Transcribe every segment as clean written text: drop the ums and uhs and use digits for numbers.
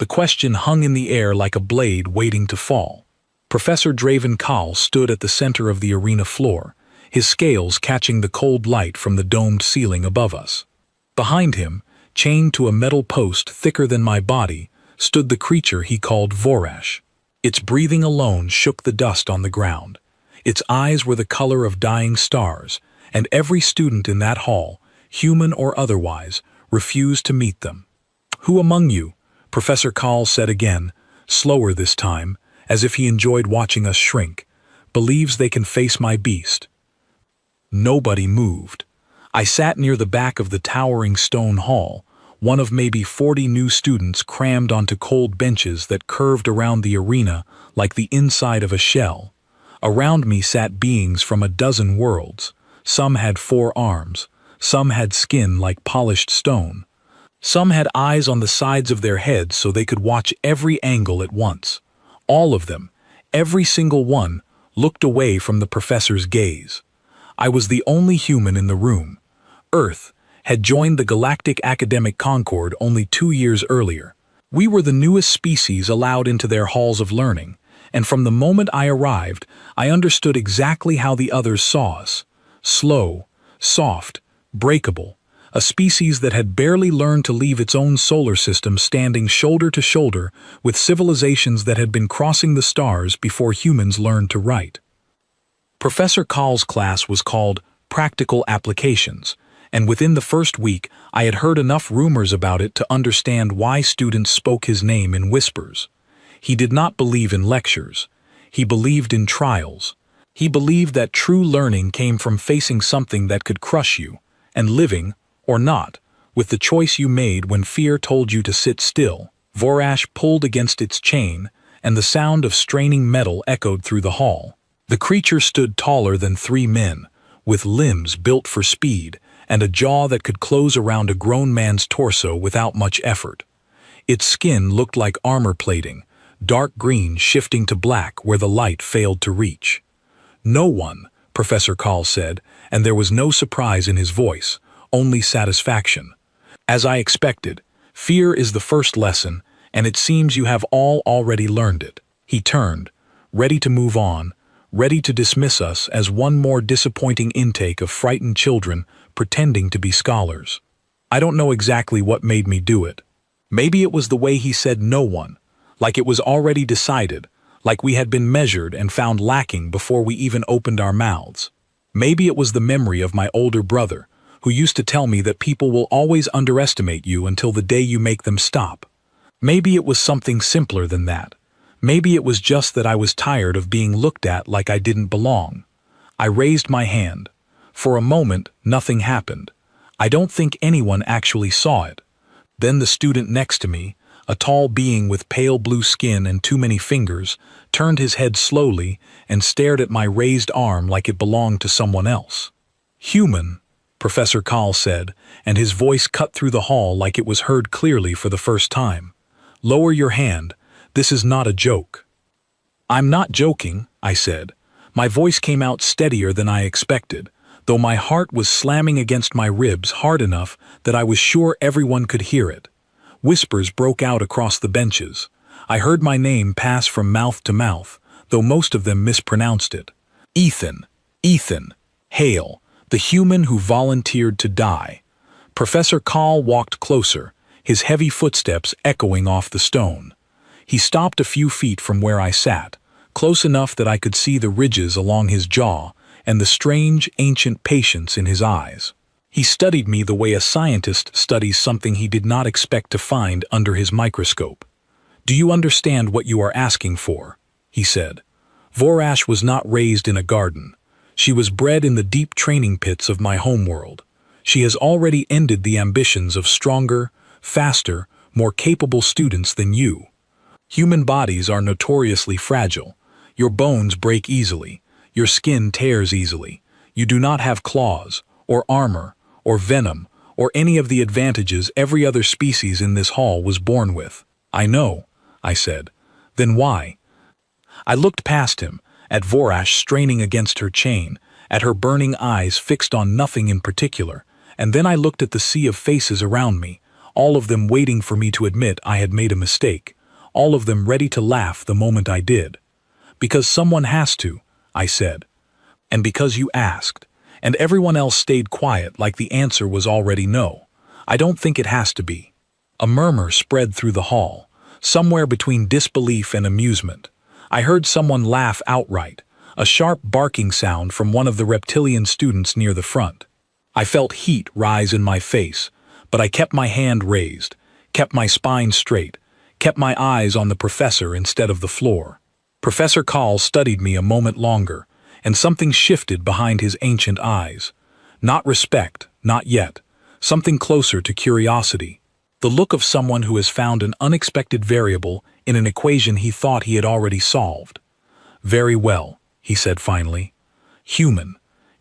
The question hung in the air like a blade waiting to fall. Professor Draven Kahl stood at the center of the arena floor, his scales catching the cold light from the domed ceiling above us. Behind him, chained to a metal post thicker than my body, stood the creature he called Vorash. Its breathing alone shook the dust on the ground. Its eyes were the color of dying stars, and every student in that hall, human or otherwise, refused to meet them. "Who among you," Professor Kahl said again, slower this time, as if he enjoyed watching us shrink, "believes they can face my beast?" Nobody moved. I sat near the back of the towering stone hall, one of maybe 40 new students crammed onto cold benches that curved around the arena like the inside of a shell. Around me sat beings from a dozen worlds. Some had 4 arms, some had skin like polished stone. Some had eyes on the sides of their heads so they could watch every angle at once. All of them, every single one, looked away from the professor's gaze. I was the only human in the room. Earth had joined the Galactic Academic Concord only 2 years earlier. We were the newest species allowed into their halls of learning, and from the moment I arrived, I understood exactly how the others saw us. Slow, soft, breakable, a species that had barely learned to leave its own solar system standing shoulder to shoulder with civilizations that had been crossing the stars before humans learned to write. Professor Kahl's class was called Practical Applications, and within the first week I had heard enough rumors about it to understand why students spoke his name in whispers. He did not believe in lectures. He believed in trials. He believed that true learning came from facing something that could crush you, and living, or not, with the choice you made when fear told you to sit still. Vorash pulled against its chain, and the sound of straining metal echoed through the hall. The creature stood taller than 3 men, with limbs built for speed, and a jaw that could close around a grown man's torso without much effort. Its skin looked like armor plating, dark green shifting to black where the light failed to reach. "No one," Professor Kahl said, and there was no surprise in his voice, only satisfaction. "As I expected, fear is the first lesson, and it seems you have all already learned it." He turned, ready to move on, ready to dismiss us as one more disappointing intake of frightened children pretending to be scholars. I don't know exactly what made me do it. Maybe it was the way he said "no one," like it was already decided, like we had been measured and found lacking before we even opened our mouths. Maybe it was the memory of my older brother, who used to tell me that people will always underestimate you until the day you make them stop. Maybe it was something simpler than that. Maybe it was just that I was tired of being looked at like I didn't belong. I raised my hand. For a moment, nothing happened. I don't think anyone actually saw it. Then the student next to me, a tall being with pale blue skin and too many fingers, turned his head slowly and stared at my raised arm like it belonged to someone else. "Human," Professor Kahl said, and his voice cut through the hall like it was heard clearly for the first time. "Lower your hand. This is not a joke." "I'm not joking," I said. My voice came out steadier than I expected, though my heart was slamming against my ribs hard enough that I was sure everyone could hear it. Whispers broke out across the benches. I heard my name pass from mouth to mouth, though most of them mispronounced it. Ethan, Ethan, Hale, the human who volunteered to die. Professor Kahl walked closer, his heavy footsteps echoing off the stone. He stopped a few feet from where I sat, close enough that I could see the ridges along his jaw and the strange, ancient patience in his eyes. He studied me the way a scientist studies something he did not expect to find under his microscope. "Do you understand what you are asking for?" he said. "Vorash was not raised in a garden. She was bred in the deep training pits of my homeworld. She has already ended the ambitions of stronger, faster, more capable students than you. Human bodies are notoriously fragile. Your bones break easily. Your skin tears easily. You do not have claws, or armor, or venom, or any of the advantages every other species in this hall was born with." "I know," I said. "Then why?" I looked past him, at Vorash straining against her chain, at her burning eyes fixed on nothing in particular, and then I looked at the sea of faces around me, all of them waiting for me to admit I had made a mistake, all of them ready to laugh the moment I did. "Because someone has to," I said. "And because you asked." And everyone else stayed quiet like the answer was already no. "I don't think it has to be." A murmur spread through the hall, somewhere between disbelief and amusement. I heard someone laugh outright, a sharp barking sound from one of the reptilian students near the front. I felt heat rise in my face, but I kept my hand raised, kept my spine straight, kept my eyes on the professor instead of the floor. Professor Call studied me a moment longer, and something shifted behind his ancient eyes. Not respect, not yet. Something closer to curiosity. The look of someone who has found an unexpected variable in an equation he thought he had already solved. "Very well," he said finally. "Human,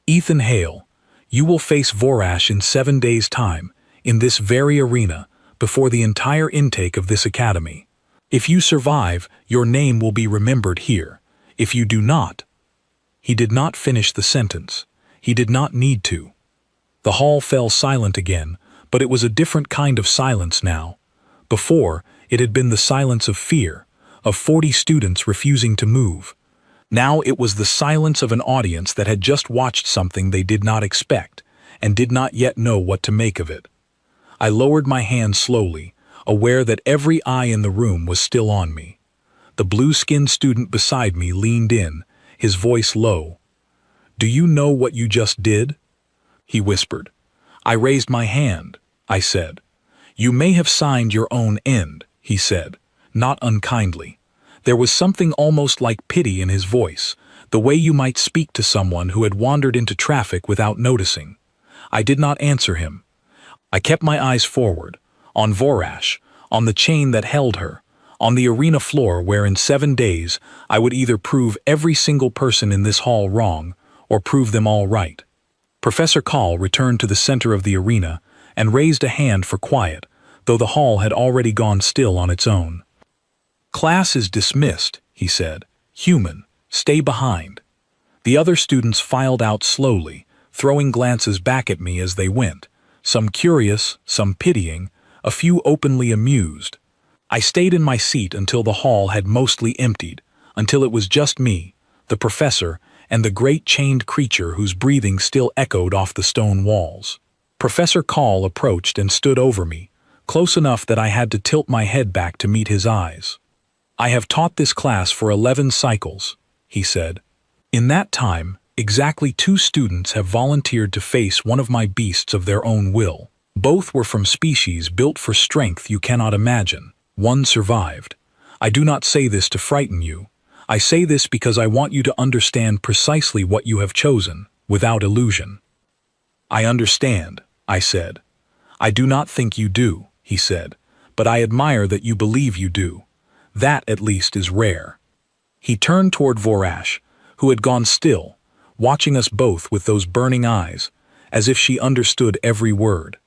Ethan Hale, you will face Vorash in 7 days' time, in this very arena, before the entire intake of this academy. If you survive, your name will be remembered here. If you do not—" He did not finish the sentence. He did not need to. The hall fell silent again, but it was a different kind of silence now. Before, it had been the silence of fear, of 40 students refusing to move. Now it was the silence of an audience that had just watched something they did not expect, and did not yet know what to make of it. I lowered my hand slowly, aware that every eye in the room was still on me. The blue-skinned student beside me leaned in, his voice low. "Do you know what you just did?" he whispered. I raised my hand, I said. "You may have signed your own end," he said, not unkindly. There was something almost like pity in his voice, the way you might speak to someone who had wandered into traffic without noticing. I did not answer him. I kept my eyes forward, on Vorash, on the chain that held her, on the arena floor where in 7 days I would either prove every single person in this hall wrong or prove them all right. Professor Call returned to the center of the arena and raised a hand for quiet, though the hall had already gone still on its own. "Class is dismissed," he said. "Human, stay behind." The other students filed out slowly, throwing glances back at me as they went, some curious, some pitying, a few openly amused. I stayed in my seat until the hall had mostly emptied, until it was just me, the professor, and the great chained creature whose breathing still echoed off the stone walls. Professor Call approached and stood over me, close enough that I had to tilt my head back to meet his eyes. "I have taught this class for 11 cycles," he said. "In that time, exactly 2 students have volunteered to face one of my beasts of their own will. Both were from species built for strength you cannot imagine. One survived. I do not say this to frighten you. I say this because I want you to understand precisely what you have chosen, without illusion." "I understand," I said. "I do not think you do," he said, "but I admire that you believe you do. That, at least, is rare." He turned toward Vorash, who had gone still, watching us both with those burning eyes, as if she understood every word.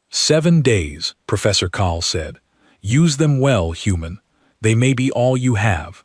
"7 days, Professor Call said. Use them well, human. They may be all you have."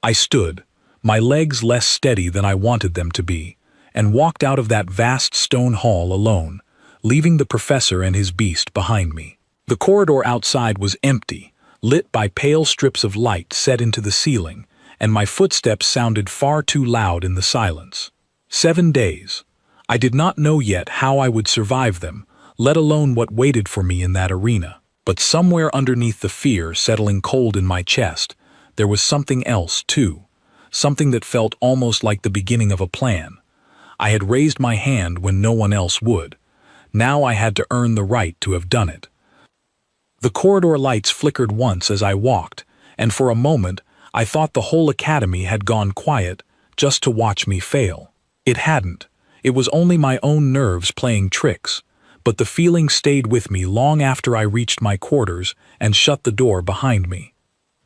I stood, my legs less steady than I wanted them to be, and walked out of that vast stone hall alone, leaving the professor and his beast behind me. The corridor outside was empty, lit by pale strips of light set into the ceiling, and my footsteps sounded far too loud in the silence. 7 days. I did not know yet how I would survive them, let alone what waited for me in that arena. But somewhere underneath the fear settling cold in my chest, there was something else, too. Something that felt almost like the beginning of a plan. I had raised my hand when no one else would. Now I had to earn the right to have done it. The corridor lights flickered once as I walked, and for a moment I thought the whole academy had gone quiet just to watch me fail. It hadn't. It was only my own nerves playing tricks, but the feeling stayed with me long after I reached my quarters and shut the door behind me.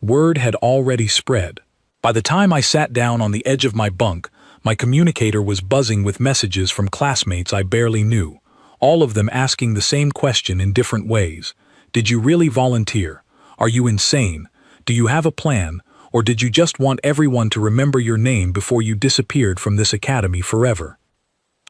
Word had already spread. By the time I sat down on the edge of my bunk, my communicator was buzzing with messages from classmates I barely knew, all of them asking the same question in different ways. Did you really volunteer? Are you insane? Do you have a plan? Or did you just want everyone to remember your name before you disappeared from this academy forever?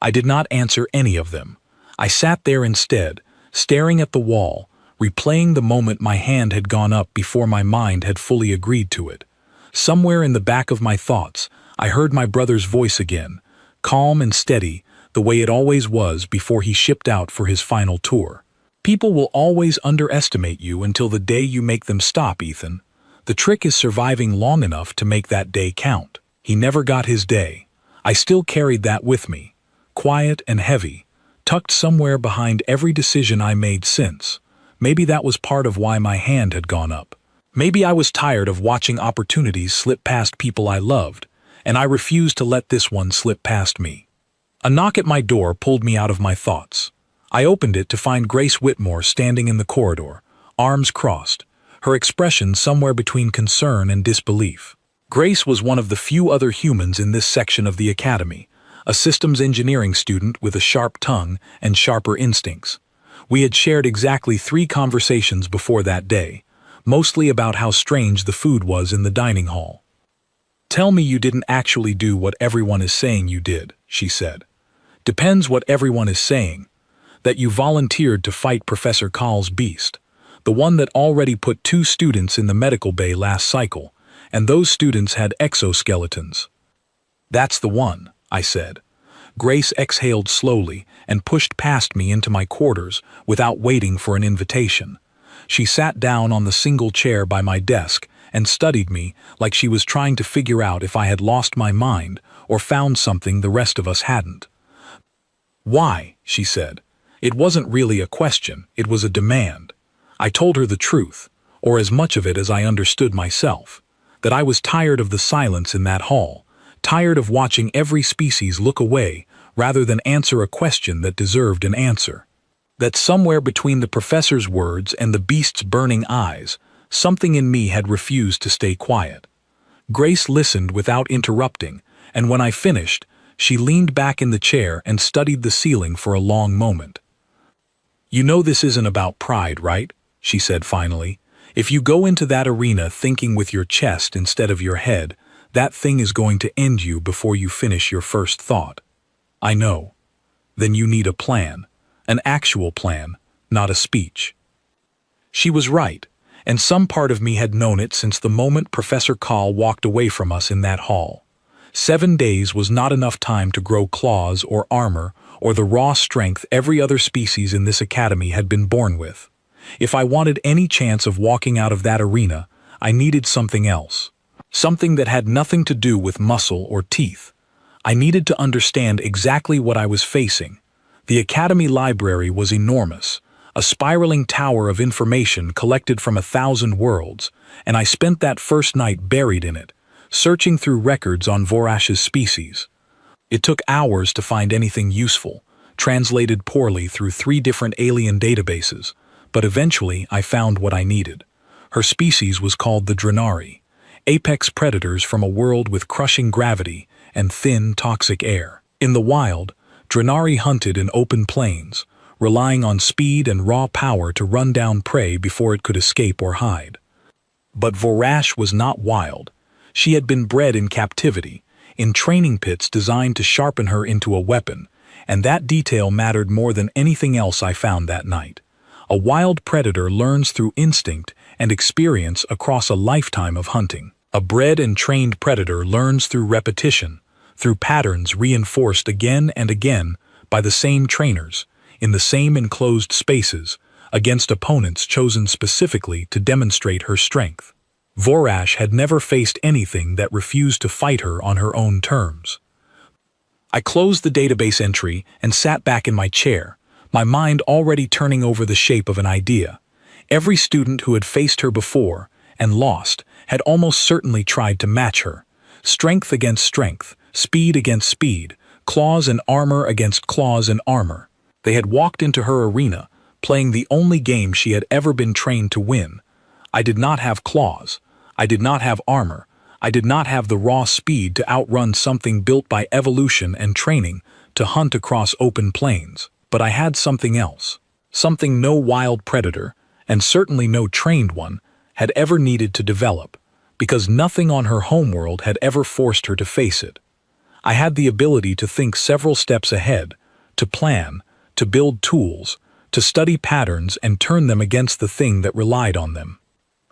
I did not answer any of them. I sat there instead, staring at the wall, replaying the moment my hand had gone up before my mind had fully agreed to it. Somewhere in the back of my thoughts, I heard my brother's voice again, calm and steady, the way it always was before he shipped out for his final tour. People will always underestimate you until the day you make them stop, Ethan. The trick is surviving long enough to make that day count. He never got his day. I still carried that with me, quiet and heavy, tucked somewhere behind every decision I made since. Maybe that was part of why my hand had gone up. Maybe I was tired of watching opportunities slip past people I loved, and I refused to let this one slip past me. A knock at my door pulled me out of my thoughts. I opened it to find Grace Whitmore standing in the corridor, arms crossed, her expression somewhere between concern and disbelief. Grace was one of the few other humans in this section of the academy, a systems engineering student with a sharp tongue and sharper instincts. We had shared exactly 3 conversations before that day, mostly about how strange the food was in the dining hall. "Tell me you didn't actually do what everyone is saying you did," she said. "Depends what everyone is saying. That you volunteered to fight Professor Kahl's beast, the one that already put 2 students in the medical bay last cycle, and those students had exoskeletons." "That's the one," I said. Grace exhaled slowly and pushed past me into my quarters without waiting for an invitation. She sat down on the single chair by my desk and studied me like she was trying to figure out if I had lost my mind or found something the rest of us hadn't. "Why?" she said. It wasn't really a question, it was a demand. I told her the truth, or as much of it as I understood myself, that I was tired of the silence in that hall, tired of watching every species look away rather than answer a question that deserved an answer. That somewhere between the professor's words and the beast's burning eyes, something in me had refused to stay quiet. Grace listened without interrupting, and when I finished, she leaned back in the chair and studied the ceiling for a long moment. "You know this isn't about pride, right?" she said finally. "If you go into that arena thinking with your chest instead of your head, that thing is going to end you before you finish your first thought." "I know." "Then you need a plan. An actual plan, not a speech." She was right, and some part of me had known it since the moment Professor Kahl walked away from us in that hall. 7 days was not enough time to grow claws or armor or the raw strength every other species in this academy had been born with. If I wanted any chance of walking out of that arena, I needed something else. Something that had nothing to do with muscle or teeth. I needed to understand exactly what I was facing. The academy library was enormous, a spiraling tower of information collected from 1,000 worlds, and I spent that first night buried in it, searching through records on Vorash's species. It took hours to find anything useful, translated poorly through 3 different alien databases, but eventually I found what I needed. Her species was called the Drenari, apex predators from a world with crushing gravity and thin, toxic air. In the wild, Drenari hunted in open plains, relying on speed and raw power to run down prey before it could escape or hide. But Vorash was not wild. She had been bred in captivity, in training pits designed to sharpen her into a weapon, and that detail mattered more than anything else I found that night. A wild predator learns through instinct and experience across a lifetime of hunting. A bred and trained predator learns through repetition, through patterns reinforced again and again by the same trainers, in the same enclosed spaces, against opponents chosen specifically to demonstrate her strength. Vorash had never faced anything that refused to fight her on her own terms. I closed the database entry and sat back in my chair, my mind already turning over the shape of an idea. Every student who had faced her before, and lost, had almost certainly tried to match her. Strength against strength, speed against speed, claws and armor against claws and armor. They had walked into her arena, playing the only game she had ever been trained to win. I did not have claws. I did not have armor. I did not have the raw speed to outrun something built by evolution and training to hunt across open plains. But I had something else. Something no wild predator, and certainly no trained one, had ever needed to develop, because nothing on her homeworld had ever forced her to face it. I had the ability to think several steps ahead, to plan, to build tools, to study patterns and turn them against the thing that relied on them.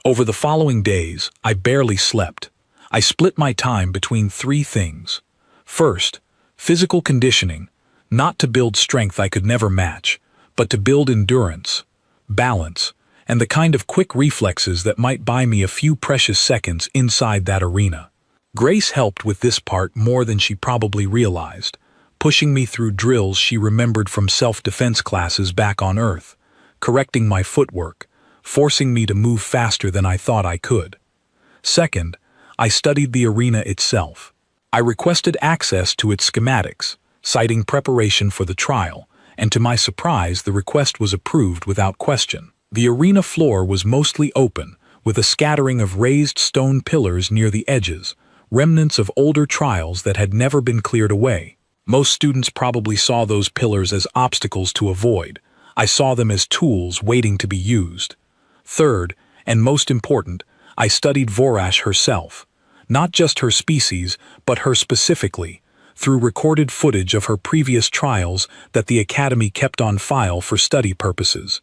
Over the following days, I barely slept. I split my time between three things. First, physical conditioning, not to build strength I could never match, but to build endurance, balance, and the kind of quick reflexes that might buy me a few precious seconds inside that arena. Grace helped with this part more than she probably realized, pushing me through drills she remembered from self-defense classes back on Earth, correcting my footwork, forcing me to move faster than I thought I could. Second, I studied the arena itself. I requested access to its schematics, citing preparation for the trial, and to my surprise the request was approved without question. The arena floor was mostly open, with a scattering of raised stone pillars near the edges, remnants of older trials that had never been cleared away. Most students probably saw those pillars as obstacles to avoid. I saw them as tools waiting to be used. Third, and most important, I studied Vorash herself. Not just her species, but her specifically, through recorded footage of her previous trials that the Academy kept on file for study purposes.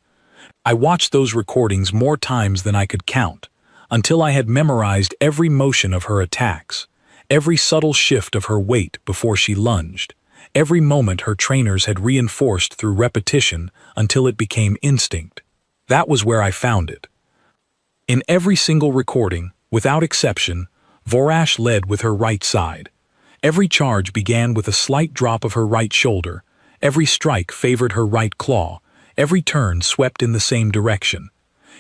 I watched those recordings more times than I could count, until I had memorized every motion of her attacks, every subtle shift of her weight before she lunged, every moment her trainers had reinforced through repetition until it became instinct. That was where I found it. In every single recording, without exception, Vorash led with her right side. Every charge began with a slight drop of her right shoulder, every strike favored her right claw, every turn swept in the same direction.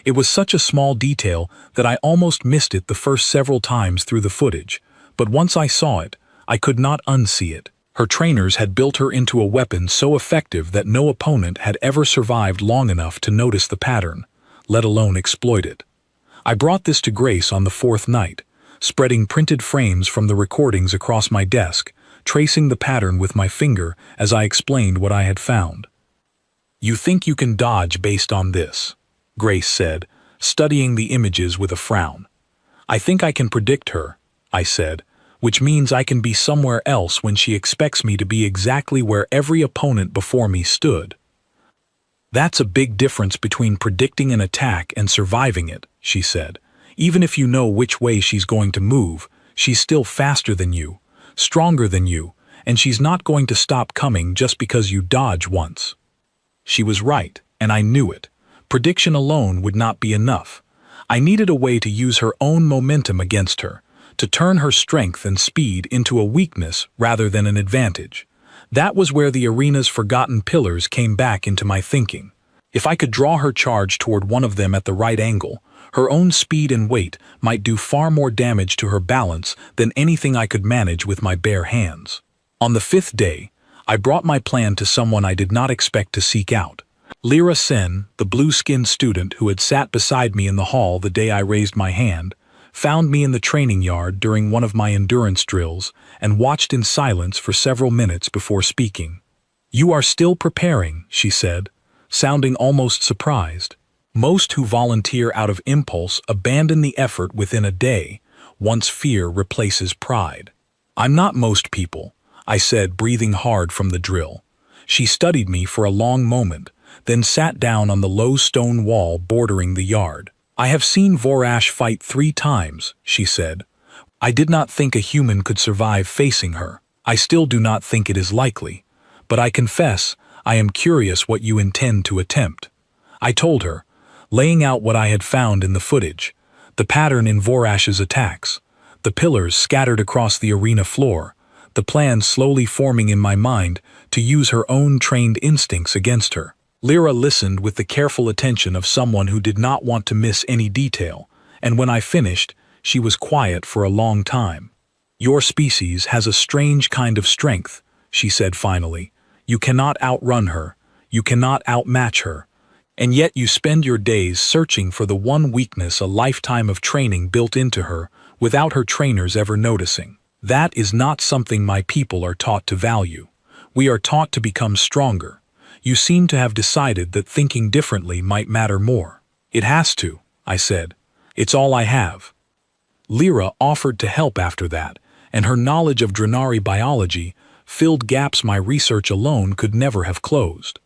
It was such a small detail that I almost missed it the first several times through the footage, but once I saw it, I could not unsee it. Her trainers had built her into a weapon so effective that no opponent had ever survived long enough to notice the pattern, let alone exploit it. I brought this to Grace on the fourth night, spreading printed frames from the recordings across my desk, tracing the pattern with my finger as I explained what I had found. "You think you can dodge based on this," Grace said, studying the images with a frown. "I think I can predict her," I said, "which means I can be somewhere else when she expects me to be exactly where every opponent before me stood." "That's a big difference between predicting an attack and surviving it," she said. "Even if you know which way she's going to move, she's still faster than you, stronger than you, and she's not going to stop coming just because you dodge once." She was right, and I knew it. Prediction alone would not be enough. I needed a way to use her own momentum against her, to turn her strength and speed into a weakness rather than an advantage. That was where the arena's forgotten pillars came back into my thinking. If I could draw her charge toward one of them at the right angle, her own speed and weight might do far more damage to her balance than anything I could manage with my bare hands. On the fifth day, I brought my plan to someone I did not expect to seek out. Lyra Sen, the blue-skinned student who had sat beside me in the hall the day I raised my hand, found me in the training yard during one of my endurance drills and watched in silence for several minutes before speaking. "You are still preparing," she said, sounding almost surprised. "Most who volunteer out of impulse abandon the effort within a day, once fear replaces pride." "I'm not most people," I said, breathing hard from the drill. She studied me for a long moment, then sat down on the low stone wall bordering the yard. "I have seen Vorash fight 3 times, she said. "I did not think a human could survive facing her. I still do not think it is likely. But I confess, I am curious what you intend to attempt." I told her, laying out what I had found in the footage, the pattern in Vorash's attacks, the pillars scattered across the arena floor, the plan slowly forming in my mind to use her own trained instincts against her. Lyra listened with the careful attention of someone who did not want to miss any detail, and when I finished, she was quiet for a long time. "Your species has a strange kind of strength," she said finally. "You cannot outrun her, you cannot outmatch her, and yet you spend your days searching for the one weakness a lifetime of training built into her without her trainers ever noticing. That is not something my people are taught to value. We are taught to become stronger. You seem to have decided that thinking differently might matter more." "It has to," I said. "It's all I have." Lyra offered to help after that, and her knowledge of Drenari biology filled gaps my research alone could never have closed.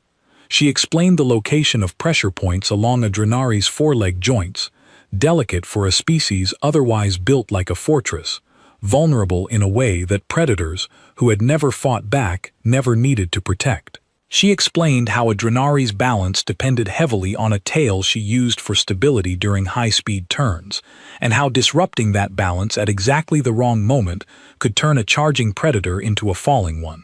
She explained the location of pressure points along a Drenari's foreleg joints, delicate for a species otherwise built like a fortress, vulnerable in a way that predators, who had never fought back, never needed to protect. She explained how a Drenari's balance depended heavily on a tail she used for stability during high-speed turns, and how disrupting that balance at exactly the wrong moment could turn a charging predator into a falling one.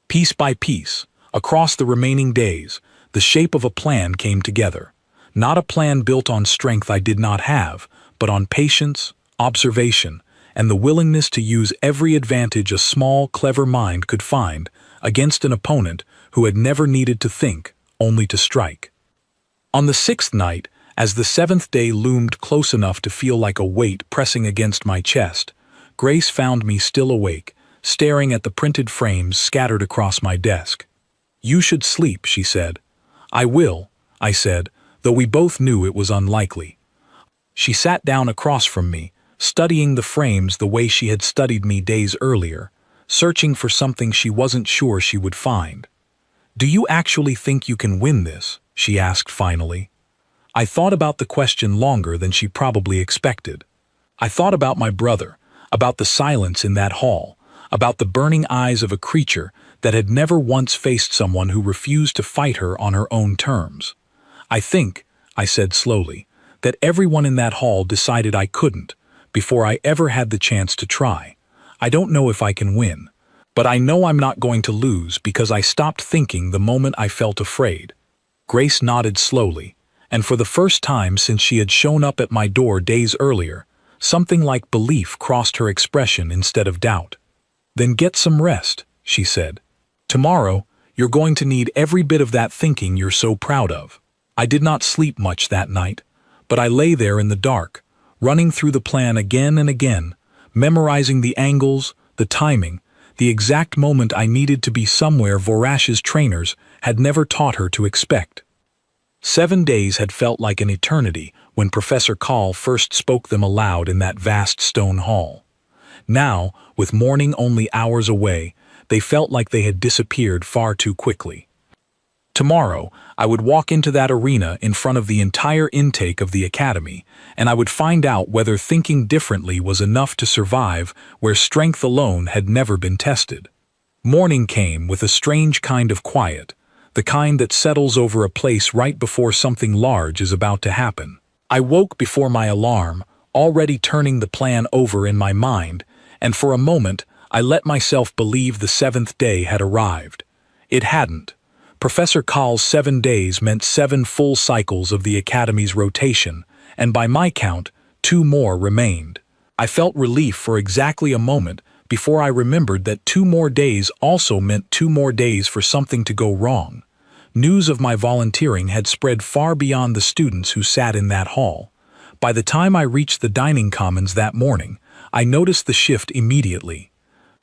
Piece by piece, across the remaining days, the shape of a plan came together. Not a plan built on strength I did not have, but on patience, observation, and the willingness to use every advantage a small, clever mind could find against an opponent who had never needed to think, only to strike. On the 6th night, as the 7th day loomed close enough to feel like a weight pressing against my chest, Grace found me still awake, staring at the printed frames scattered across my desk. "You should sleep," she said. "I will," I said, though we both knew it was unlikely. She sat down across from me, studying the frames the way she had studied me days earlier, searching for something she wasn't sure she would find. "Do you actually think you can win this?" she asked finally. I thought about the question longer than she probably expected. I thought about my brother, about the silence in that hall, about the burning eyes of a creature that had never once faced someone who refused to fight her on her own terms. "I think," I said slowly, "that everyone in that hall decided I couldn't, before I ever had the chance to try. I don't know if I can win, but I know I'm not going to lose because I stopped thinking the moment I felt afraid." Grace nodded slowly, and for the first time since she had shown up at my door days earlier, something like belief crossed her expression instead of doubt. "Then get some rest," she said. "Tomorrow, you're going to need every bit of that thinking you're so proud of." I did not sleep much that night, but I lay there in the dark, running through the plan again and again, memorizing the angles, the timing, the exact moment I needed to be somewhere Vorash's trainers had never taught her to expect. 7 days had felt like an eternity when Professor Call first spoke them aloud in that vast stone hall. Now, with morning only hours away, they felt like they had disappeared far too quickly. Tomorrow, I would walk into that arena in front of the entire intake of the academy, and I would find out whether thinking differently was enough to survive where strength alone had never been tested. Morning came with a strange kind of quiet, the kind that settles over a place right before something large is about to happen. I woke before my alarm, already turning the plan over in my mind, and for a moment I let myself believe the 7th day had arrived. It hadn't. Professor Call's 7 days meant 7 full cycles of the Academy's rotation, and by my count, 2 more remained. I felt relief for exactly a moment before I remembered that 2 more days also meant 2 more days for something to go wrong. News of my volunteering had spread far beyond the students who sat in that hall. By the time I reached the dining commons that morning, I noticed the shift immediately.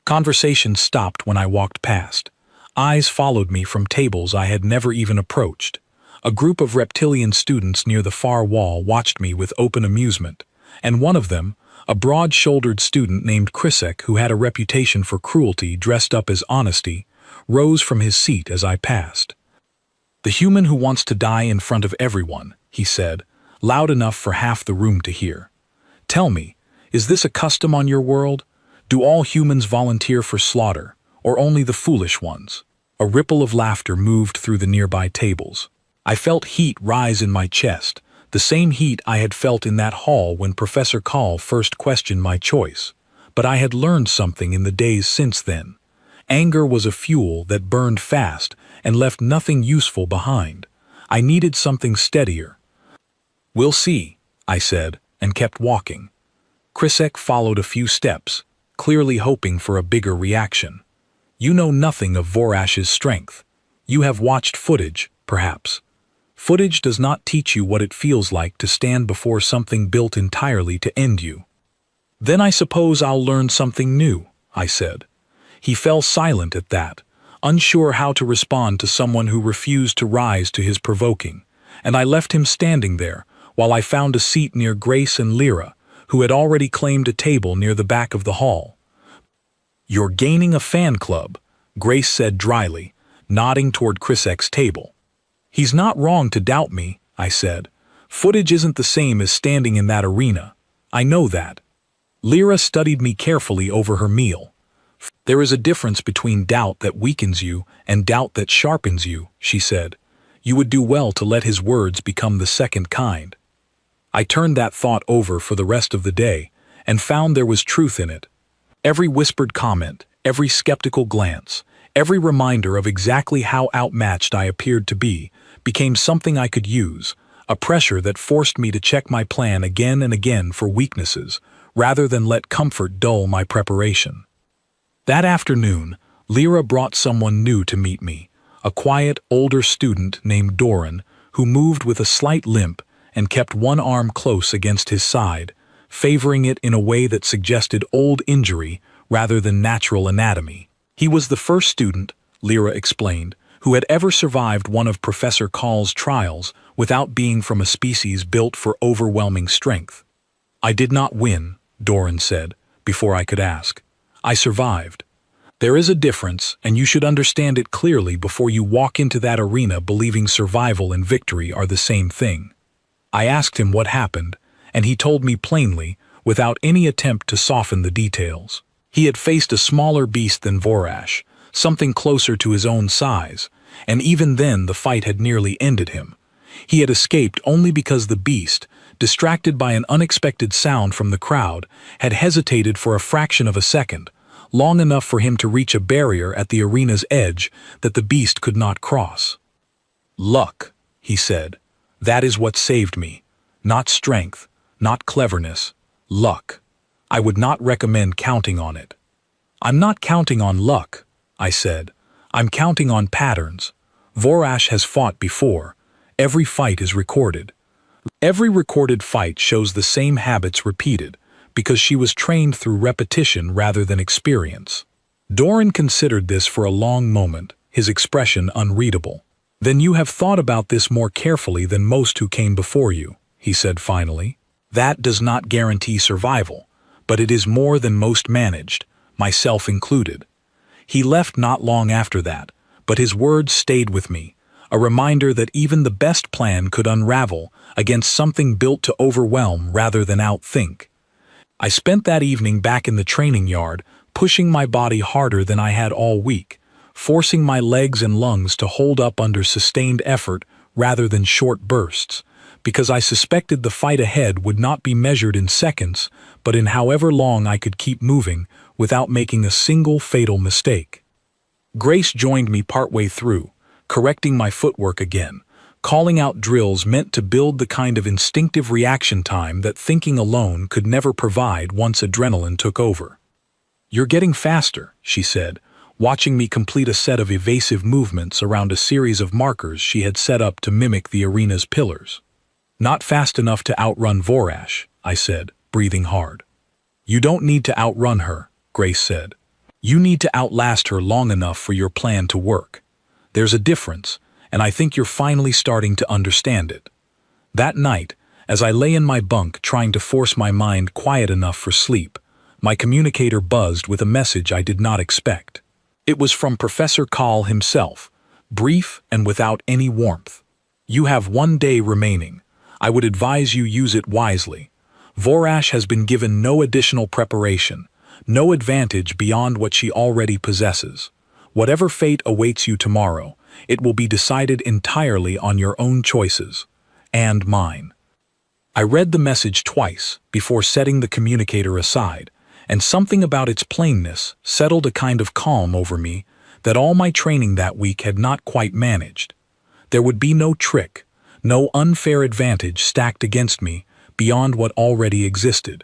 Conversation stopped when I walked past. Eyes followed me from tables I had never even approached. A group of reptilian students near the far wall watched me with open amusement, and one of them, a broad-shouldered student named Krisek who had a reputation for cruelty dressed up as honesty, rose from his seat as I passed. "The human who wants to die in front of everyone," he said, loud enough for half the room to hear. "Tell me, is this a custom on your world? Do all humans volunteer for slaughter, or only the foolish ones?" A ripple of laughter moved through the nearby tables. I felt heat rise in my chest, the same heat I had felt in that hall when Professor Call first questioned my choice. But I had learned something in the days since then. Anger was a fuel that burned fast and left nothing useful behind. I needed something steadier. "We'll see," I said, and kept walking. Krisek followed a few steps, clearly hoping for a bigger reaction. "You know nothing of Vorash's strength. You have watched footage, perhaps. Footage does not teach you what it feels like to stand before something built entirely to end you." "Then I suppose I'll learn something new," I said. He fell silent at that, unsure how to respond to someone who refused to rise to his provoking, and I left him standing there while I found a seat near Grace and Lyra, who had already claimed a table near the back of the hall. "You're gaining a fan club," Grace said dryly, nodding toward Krisek's table. He's not wrong to doubt me, I said. Footage isn't the same as standing in that arena. I know that. Lyra studied me carefully over her meal. There is a difference between doubt that weakens you and doubt that sharpens you, she said. You would do well to let his words become the second kind. I turned that thought over for the rest of the day and found there was truth in it. Every whispered comment, every skeptical glance, every reminder of exactly how outmatched I appeared to be became something I could use, a pressure that forced me to check my plan again and again for weaknesses, rather than let comfort dull my preparation. That afternoon, Lyra brought someone new to meet me, a quiet, older student named Doran, who moved with a slight limp and kept one arm close against his side, favoring it in a way that suggested old injury rather than natural anatomy. He was the first student, Lyra explained, who had ever survived one of Professor Call's trials without being from a species built for overwhelming strength. I did not win, Doran said, before I could ask. I survived. There is a difference, and you should understand it clearly before you walk into that arena believing survival and victory are the same thing. I asked him what happened, and he told me plainly, without any attempt to soften the details. He had faced a smaller beast than Vorash, something closer to his own size, and even then the fight had nearly ended him. He had escaped only because the beast, distracted by an unexpected sound from the crowd, had hesitated for a fraction of a second, long enough for him to reach a barrier at the arena's edge that the beast could not cross. Luck, he said. That is what saved me. Not strength, not cleverness, luck. I would not recommend counting on it. I'm not counting on luck, I said. I'm counting on patterns. Vorash has fought before. Every fight is recorded. Every recorded fight shows the same habits repeated, because she was trained through repetition rather than experience. Doran considered this for a long moment, his expression unreadable. Then you have thought about this more carefully than most who came before you, he said finally. That does not guarantee survival, but it is more than most managed, myself included. He left not long after that, but his words stayed with me, a reminder that even the best plan could unravel against something built to overwhelm rather than outthink. I spent that evening back in the training yard, pushing my body harder than I had all week, forcing my legs and lungs to hold up under sustained effort rather than short bursts, because I suspected the fight ahead would not be measured in seconds, but in however long I could keep moving without making a single fatal mistake. Grace joined me partway through, correcting my footwork again, calling out drills meant to build the kind of instinctive reaction time that thinking alone could never provide once adrenaline took over. You're getting faster, she said, watching me complete a set of evasive movements around a series of markers she had set up to mimic the arena's pillars. Not fast enough to outrun Vorash, I said, breathing hard. You don't need to outrun her, Grace said. You need to outlast her long enough for your plan to work. There's a difference, and I think you're finally starting to understand it. That night, as I lay in my bunk trying to force my mind quiet enough for sleep, my communicator buzzed with a message I did not expect. It was from Professor Call himself, brief and without any warmth. You have 1 day remaining. I would advise you use it wisely. Vorash has been given no additional preparation, no advantage beyond what she already possesses. Whatever fate awaits you tomorrow, it will be decided entirely on your own choices, and mine. I read the message twice before setting the communicator aside, and something about its plainness settled a kind of calm over me that all my training that week had not quite managed. There would be no trick, no unfair advantage stacked against me beyond what already existed.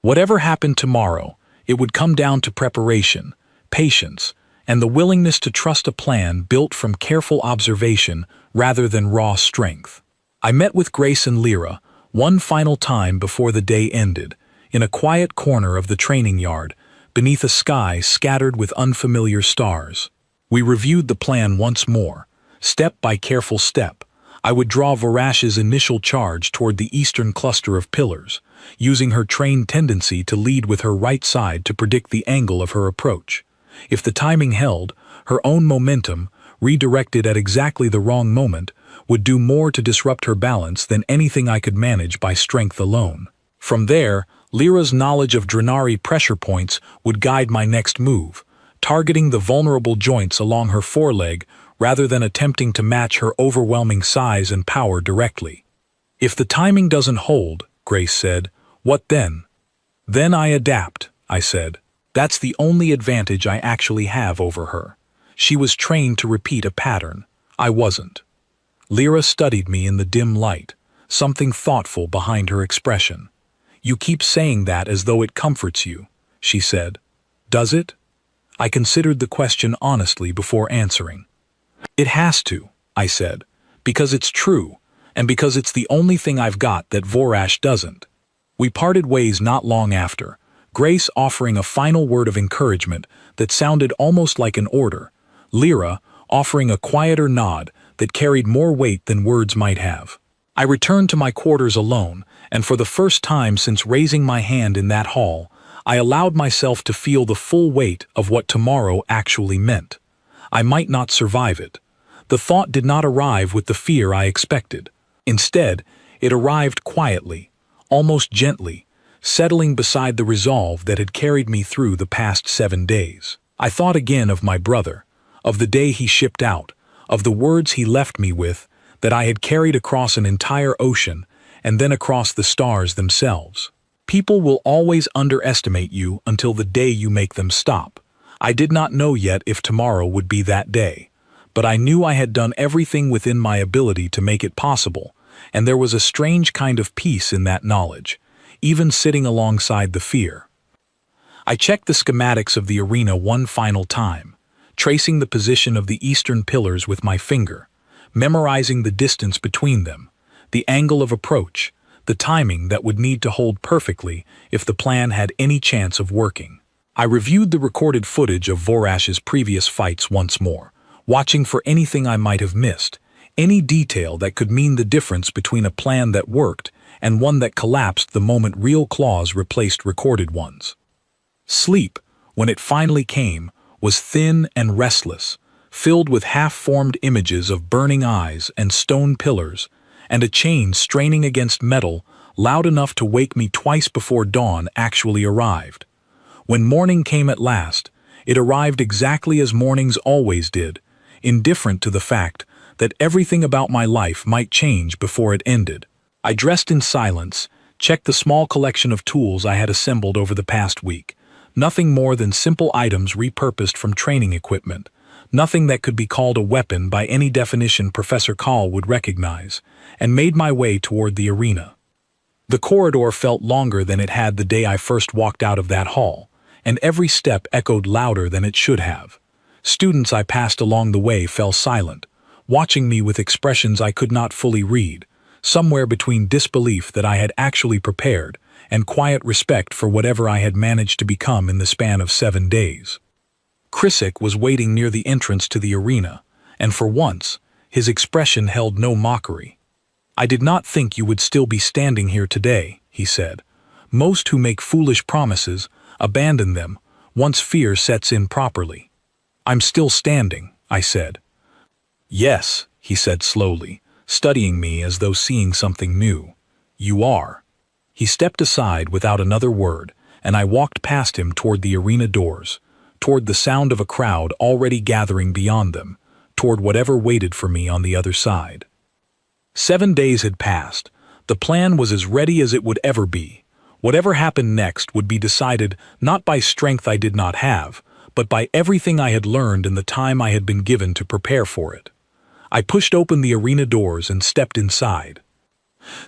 Whatever happened tomorrow, it would come down to preparation, patience, and the willingness to trust a plan built from careful observation rather than raw strength. I met with Grace and Lyra one final time before the day ended, in a quiet corner of the training yard, beneath a sky scattered with unfamiliar stars. We reviewed the plan once more, step by careful step. I would draw Vorash's initial charge toward the eastern cluster of pillars, using her trained tendency to lead with her right side to predict the angle of her approach. If the timing held, her own momentum, redirected at exactly the wrong moment, would do more to disrupt her balance than anything I could manage by strength alone. From there, Lyra's knowledge of Drenari pressure points would guide my next move, targeting the vulnerable joints along her foreleg rather than attempting to match her overwhelming size and power directly. "If the timing doesn't hold," Grace said, "what then?" "Then I adapt," I said. "That's the only advantage I actually have over her. She was trained to repeat a pattern. I wasn't." Lyra studied me in the dim light, something thoughtful behind her expression. "You keep saying that as though it comforts you," she said. "Does it?" I considered the question honestly before answering. "It has to," I said, "because it's true, and because it's the only thing I've got that Vorash doesn't." We parted ways not long after, Grace offering a final word of encouragement that sounded almost like an order, Lyra offering a quieter nod that carried more weight than words might have. I returned to my quarters alone, and for the first time since raising my hand in that hall, I allowed myself to feel the full weight of what tomorrow actually meant. I might not survive it. The thought did not arrive with the fear I expected. Instead, it arrived quietly, almost gently, settling beside the resolve that had carried me through the past 7 days. I thought again of my brother, of the day he shipped out, of the words he left me with, that I had carried across an entire ocean and then across the stars themselves. People will always underestimate you until the day you make them stop. I did not know yet if tomorrow would be that day, but I knew I had done everything within my ability to make it possible, and there was a strange kind of peace in that knowledge, even sitting alongside the fear. I checked the schematics of the arena one final time, tracing the position of the eastern pillars with my finger, memorizing the distance between them, the angle of approach, the timing that would need to hold perfectly if the plan had any chance of working. I reviewed the recorded footage of Vorash's previous fights once more, watching for anything I might have missed, any detail that could mean the difference between a plan that worked and one that collapsed the moment real claws replaced recorded ones. Sleep, when it finally came, was thin and restless, filled with half-formed images of burning eyes and stone pillars, and a chain straining against metal loud enough to wake me twice before dawn actually arrived. When morning came at last, it arrived exactly as mornings always did, indifferent to the fact that everything about my life might change before it ended. I dressed in silence, checked the small collection of tools I had assembled over the past week, nothing more than simple items repurposed from training equipment, nothing that could be called a weapon by any definition Professor Call would recognize, and made my way toward the arena. The corridor felt longer than it had the day I first walked out of that hall, and every step echoed louder than it should have. Students I passed along the way fell silent, watching me with expressions I could not fully read, somewhere between disbelief that I had actually prepared and quiet respect for whatever I had managed to become in the span of 7 days. Krissick was waiting near the entrance to the arena, and for once, his expression held no mockery. "I did not think you would still be standing here today," he said. "Most who make foolish promises abandon them once fear sets in properly." "I'm still standing," I said. "Yes," he said slowly, studying me as though seeing something new. "You are." He stepped aside without another word, and I walked past him toward the arena doors, toward the sound of a crowd already gathering beyond them, toward whatever waited for me on the other side. 7 days had passed. The plan was as ready as it would ever be. Whatever happened next would be decided not by strength I did not have, but by everything I had learned in the time I had been given to prepare for it. I pushed open the arena doors and stepped inside.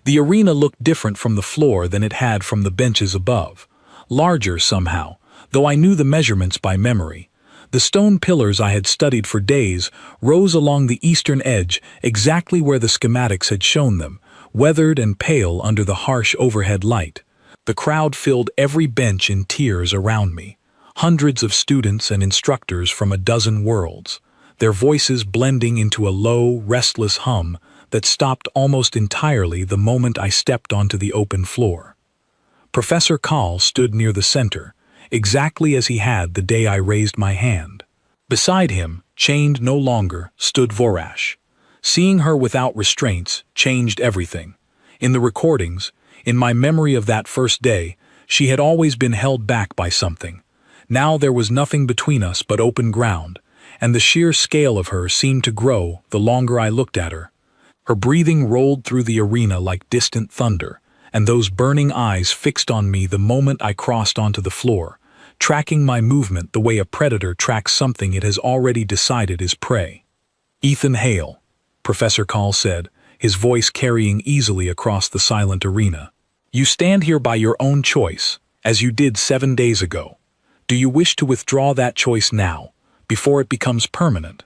The arena looked different from the floor than it had from the benches above, larger somehow, though I knew the measurements by memory. The stone pillars I had studied for days rose along the eastern edge exactly where the schematics had shown them, weathered and pale under the harsh overhead light. The crowd filled every bench in tiers around me, hundreds of students and instructors from a dozen worlds, their voices blending into a low, restless hum that stopped almost entirely the moment I stepped onto the open floor. Professor Call stood near the center, exactly as he had the day I raised my hand. Beside him, chained no longer, stood Vorash. Seeing her without restraints changed everything. In the recordings, in my memory of that first day, she had always been held back by something. Now there was nothing between us but open ground, and the sheer scale of her seemed to grow the longer I looked at her. Her breathing rolled through the arena like distant thunder, and those burning eyes fixed on me the moment I crossed onto the floor, tracking my movement the way a predator tracks something it has already decided is prey. "Ethan Hale," Professor Call said, his voice carrying easily across the silent arena. "You stand here by your own choice, as you did 7 days ago. Do you wish to withdraw that choice now, before it becomes permanent?"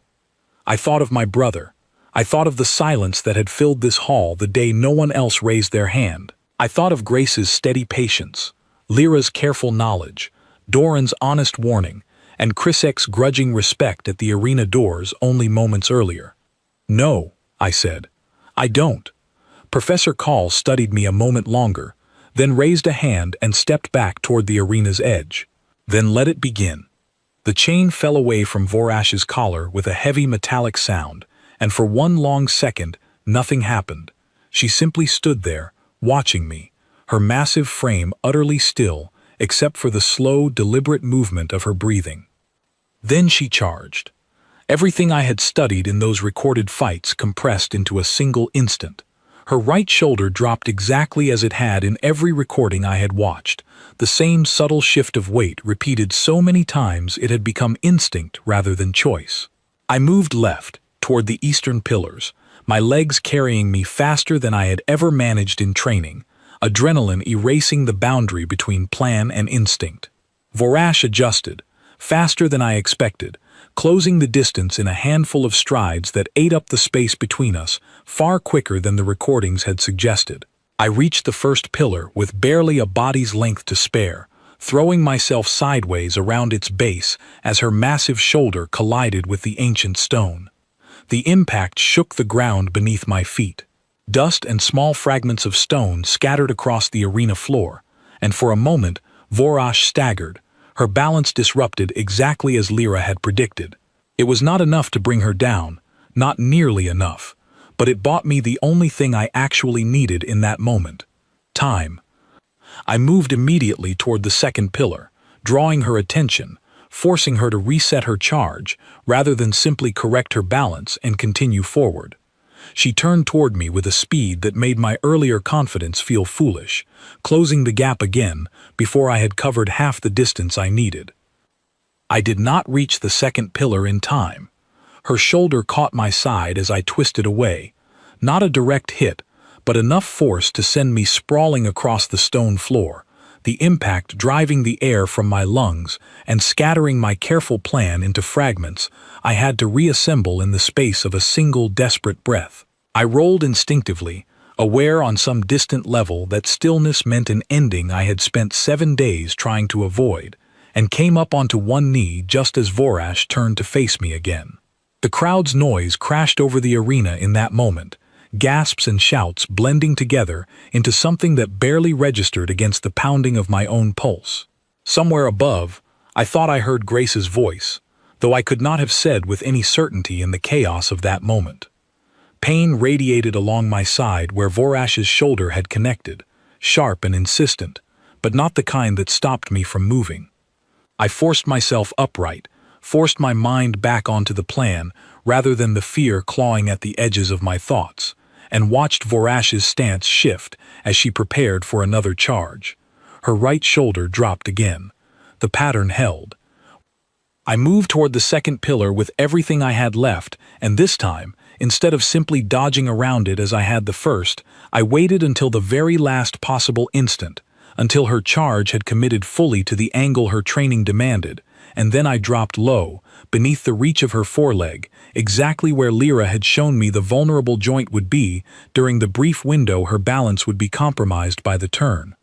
I thought of my brother. I thought of the silence that had filled this hall the day no one else raised their hand. I thought of Grace's steady patience, Lyra's careful knowledge, Doran's honest warning, and Krisek's grudging respect at the arena doors only moments earlier. "No," I said. "I don't." Professor Call studied me a moment longer, then raised a hand and stepped back toward the arena's edge. "Then let it begin." The chain fell away from Vorash's collar with a heavy metallic sound, and for one long second, nothing happened. She simply stood there, watching me, her massive frame utterly still, except for the slow, deliberate movement of her breathing. Then she charged. Everything I had studied in those recorded fights compressed into a single instant. Her right shoulder dropped exactly as it had in every recording I had watched, the same subtle shift of weight repeated so many times it had become instinct rather than choice. I moved left, toward the eastern pillars, my legs carrying me faster than I had ever managed in training, adrenaline erasing the boundary between plan and instinct. Vorash adjusted, faster than I expected, closing the distance in a handful of strides that ate up the space between us, far quicker than the recordings had suggested. I reached the first pillar with barely a body's length to spare, throwing myself sideways around its base as her massive shoulder collided with the ancient stone. The impact shook the ground beneath my feet. Dust and small fragments of stone scattered across the arena floor, and for a moment Vorash staggered, her balance disrupted exactly as Lyra had predicted. It was not enough to bring her down, not nearly enough, but it bought me the only thing I actually needed in that moment: time. I moved immediately toward the second pillar, drawing her attention, forcing her to reset her charge rather than simply correct her balance and continue forward. She turned toward me with a speed that made my earlier confidence feel foolish, closing the gap again before I had covered half the distance I needed. I did not reach the second pillar in time. Her shoulder caught my side as I twisted away, not a direct hit, but enough force to send me sprawling across the stone floor, the impact driving the air from my lungs and scattering my careful plan into fragments I had to reassemble in the space of a single desperate breath. I rolled instinctively, aware on some distant level that stillness meant an ending I had spent 7 days trying to avoid, and came up onto one knee just as Vorash turned to face me again. The crowd's noise crashed over the arena in that moment, gasps and shouts blending together into something that barely registered against the pounding of my own pulse. Somewhere above, I thought I heard Grace's voice, though I could not have said with any certainty in the chaos of that moment. Pain radiated along my side where Vorash's shoulder had connected, sharp and insistent, but not the kind that stopped me from moving. I forced myself upright, forced my mind back onto the plan rather than the fear clawing at the edges of my thoughts, and watched Vorash's stance shift as she prepared for another charge. Her right shoulder dropped again. The pattern held. I moved toward the second pillar with everything I had left, and this time, instead of simply dodging around it as I had the first, I waited until the very last possible instant, until her charge had committed fully to the angle her training demanded, and then I dropped low, beneath the reach of her foreleg, exactly where Lyra had shown me the vulnerable joint would be during the brief window her balance would be compromised by the turn.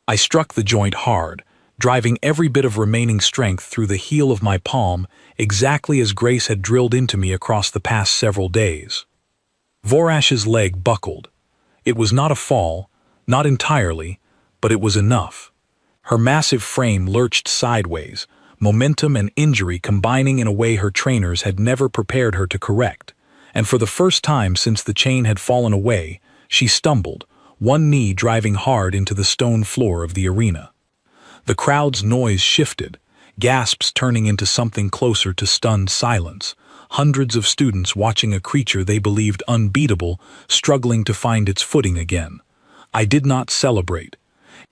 I struck the joint hard, driving every bit of remaining strength through the heel of my palm, exactly as Grace had drilled into me across the past several days. Vorash's leg buckled. It was not a fall, not entirely, but it was enough. Her massive frame lurched sideways, momentum and injury combining in a way her trainers had never prepared her to correct, and for the first time since the chain had fallen away, she stumbled, one knee driving hard into the stone floor of the arena. The crowd's noise shifted, gasps turning into something closer to stunned silence, hundreds of students watching a creature they believed unbeatable, struggling to find its footing again. I did not celebrate.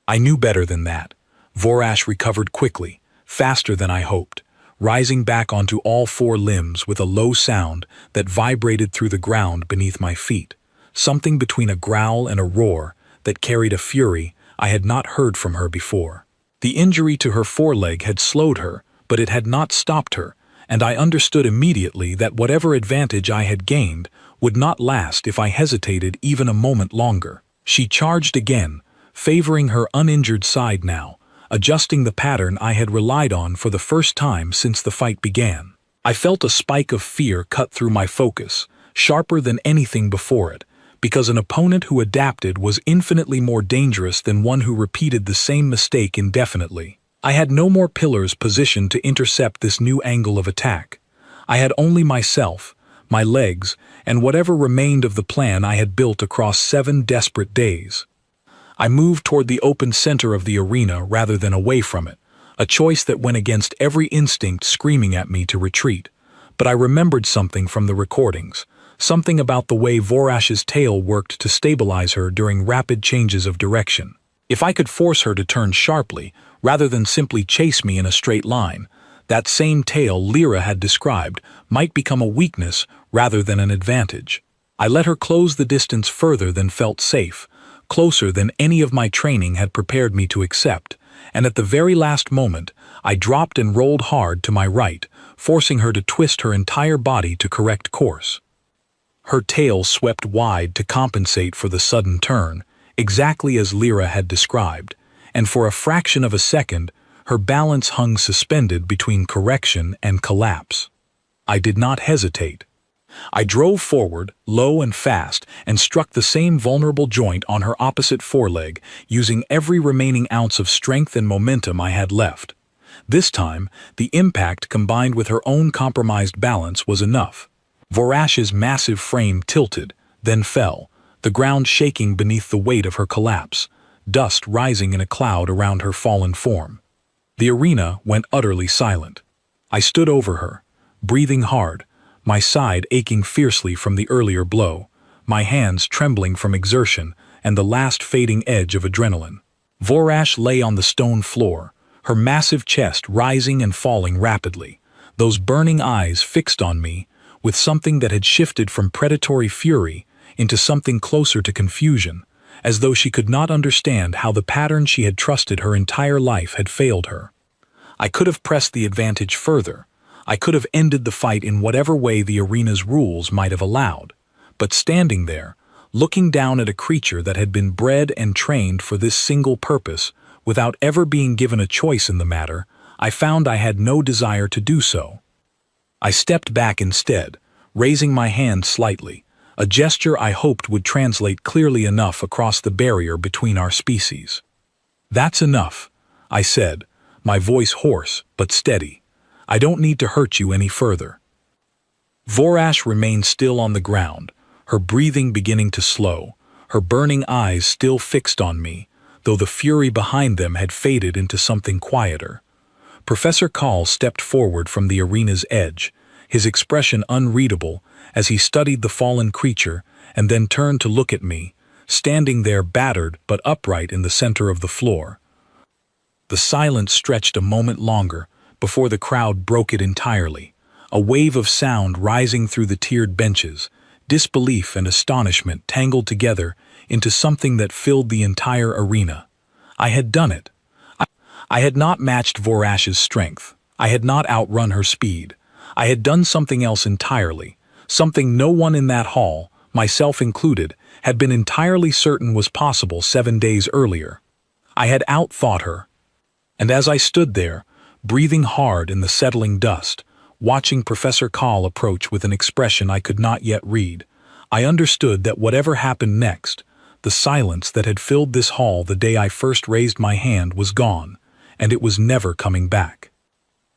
I knew better than that. Vorash recovered quickly, faster than I hoped, rising back onto all four limbs with a low sound that vibrated through the ground beneath my feet, something between a growl and a roar that carried a fury I had not heard from her before. The injury to her foreleg had slowed her, but it had not stopped her, and I understood immediately that whatever advantage I had gained would not last if I hesitated even a moment longer. She charged again, favoring her uninjured side now, adjusting the pattern I had relied on for the first time since the fight began. I felt a spike of fear cut through my focus, sharper than anything before it, because an opponent who adapted was infinitely more dangerous than one who repeated the same mistake indefinitely. I had no more pillars positioned to intercept this new angle of attack. I had only myself, my legs, and whatever remained of the plan I had built across 7 desperate days. I moved toward the open center of the arena rather than away from it, a choice that went against every instinct screaming at me to retreat. But I remembered something from the recordings, something about the way Vorash's tail worked to stabilize her during rapid changes of direction. If I could force her to turn sharply, rather than simply chase me in a straight line, that same tail Lyra had described might become a weakness rather than an advantage. I let her close the distance further than felt safe, closer than any of my training had prepared me to accept, and at the very last moment, I dropped and rolled hard to my right, forcing her to twist her entire body to correct course. Her tail swept wide to compensate for the sudden turn, exactly as Lyra had described, and for a fraction of a second, her balance hung suspended between correction and collapse. I did not hesitate. I drove forward, low and fast, and struck the same vulnerable joint on her opposite foreleg, using every remaining ounce of strength and momentum I had left. This time, the impact combined with her own compromised balance was enough. Vorash's massive frame tilted, then fell, the ground shaking beneath the weight of her collapse, dust rising in a cloud around her fallen form. The arena went utterly silent. I stood over her, breathing hard, my side aching fiercely from the earlier blow, my hands trembling from exertion and the last fading edge of adrenaline. Vorash lay on the stone floor, her massive chest rising and falling rapidly, those burning eyes fixed on me, with something that had shifted from predatory fury into something closer to confusion, as though she could not understand how the pattern she had trusted her entire life had failed her. I could have pressed the advantage further. I could have ended the fight in whatever way the arena's rules might have allowed. But standing there, looking down at a creature that had been bred and trained for this single purpose, without ever being given a choice in the matter, I found I had no desire to do so. I stepped back instead, raising my hand slightly, a gesture I hoped would translate clearly enough across the barrier between our species. "That's enough," I said, my voice hoarse but steady. "I don't need to hurt you any further." Vorash remained still on the ground, her breathing beginning to slow, her burning eyes still fixed on me, though the fury behind them had faded into something quieter. Professor Call stepped forward from the arena's edge, his expression unreadable as he studied the fallen creature and then turned to look at me, standing there battered but upright in the center of the floor. The silence stretched a moment longer before the crowd broke it entirely, a wave of sound rising through the tiered benches, disbelief and astonishment tangled together into something that filled the entire arena. I had done it. I had not matched Vorash's strength. I had not outrun her speed. I had done something else entirely, something no one in that hall, myself included, had been entirely certain was possible 7 days earlier. I had outthought her. And as I stood there, breathing hard in the settling dust, watching Professor Call approach with an expression I could not yet read, I understood that whatever happened next, the silence that had filled this hall the day I first raised my hand was gone, and it was never coming back.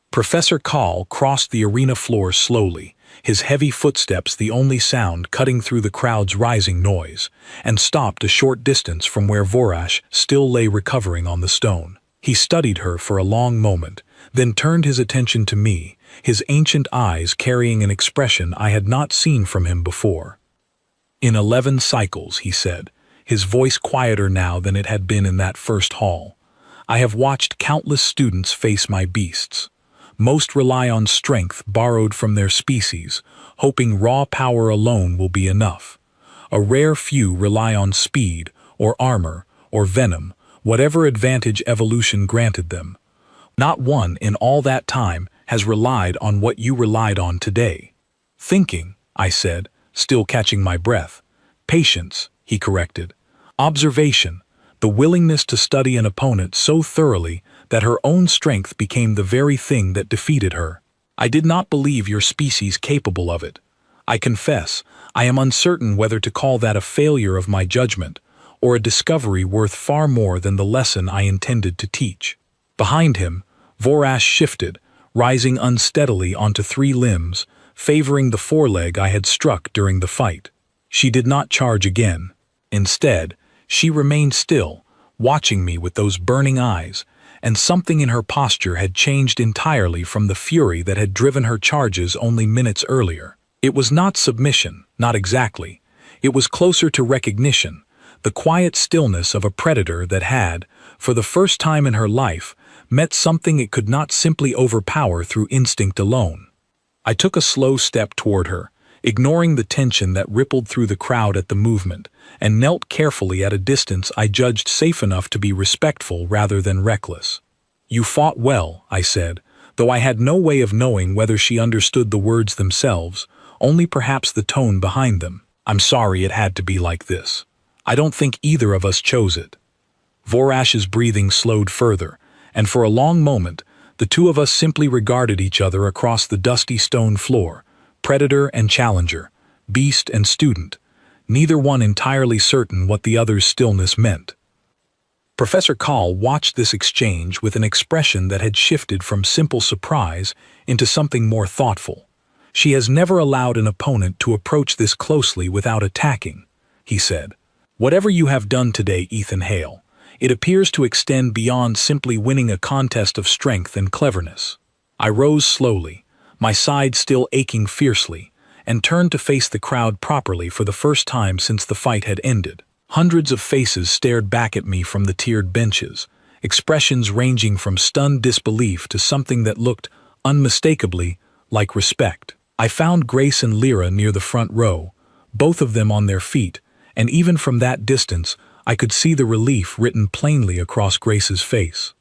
Professor Call crossed the arena floor slowly, his heavy footsteps the only sound cutting through the crowd's rising noise, and stopped a short distance from where Vorash still lay recovering on the stone. He studied her for a long moment, then turned his attention to me, his ancient eyes carrying an expression I had not seen from him before. "In 11 cycles," he said, his voice quieter now than it had been in that first hall, "I have watched countless students face my beasts. Most rely on strength borrowed from their species, hoping raw power alone will be enough. A rare few rely on speed, or armor, or venom, whatever advantage evolution granted them. Not one in all that time has relied on what you relied on today." "Thinking," I said, still catching my breath. "Patience," he corrected. "Observation, the willingness to study an opponent so thoroughly that her own strength became the very thing that defeated her. I did not believe your species capable of it. I confess, I am uncertain whether to call that a failure of my judgment, or a discovery worth far more than the lesson I intended to teach." Behind him, Vorash shifted, rising unsteadily onto 3 limbs, favoring the foreleg I had struck during the fight. She did not charge again. Instead, she remained still, watching me with those burning eyes, and something in her posture had changed entirely from the fury that had driven her charges only minutes earlier. It was not submission, not exactly. It was closer to recognition, the quiet stillness of a predator that had, for the first time in her life, met something it could not simply overpower through instinct alone. I took a slow step toward her, ignoring the tension that rippled through the crowd at the movement, and knelt carefully at a distance I judged safe enough to be respectful rather than reckless. "You fought well," I said, though I had no way of knowing whether she understood the words themselves, only perhaps the tone behind them. "I'm sorry it had to be like this. I don't think either of us chose it." Vorash's breathing slowed further, and for a long moment, the two of us simply regarded each other across the dusty stone floor, predator and challenger, beast and student, neither one entirely certain what the other's stillness meant. Professor Kahl watched this exchange with an expression that had shifted from simple surprise into something more thoughtful. "She has never allowed an opponent to approach this closely without attacking," he said. "Whatever you have done today, Ethan Hale, it appears to extend beyond simply winning a contest of strength and cleverness." I rose slowly, my side still aching fiercely, and turned to face the crowd properly for the first time since the fight had ended. Hundreds of faces stared back at me from the tiered benches, expressions ranging from stunned disbelief to something that looked, unmistakably, like respect. I found Grace and Lyra near the front row, both of them on their feet, and even from that distance, I could see the relief written plainly across Grace's face.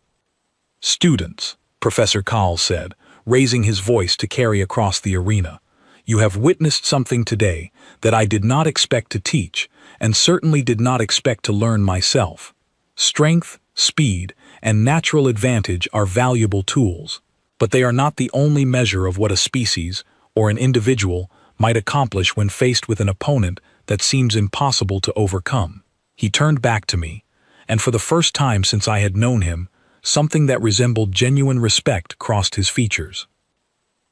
"Students," Professor Kahl said, raising his voice to carry across the arena, "you have witnessed something today that I did not expect to teach, and certainly did not expect to learn myself. Strength, speed, and natural advantage are valuable tools, but they are not the only measure of what a species, or an individual, might accomplish when faced with an opponent that seems impossible to overcome." He turned back to me, and for the first time since I had known him, something that resembled genuine respect crossed his features.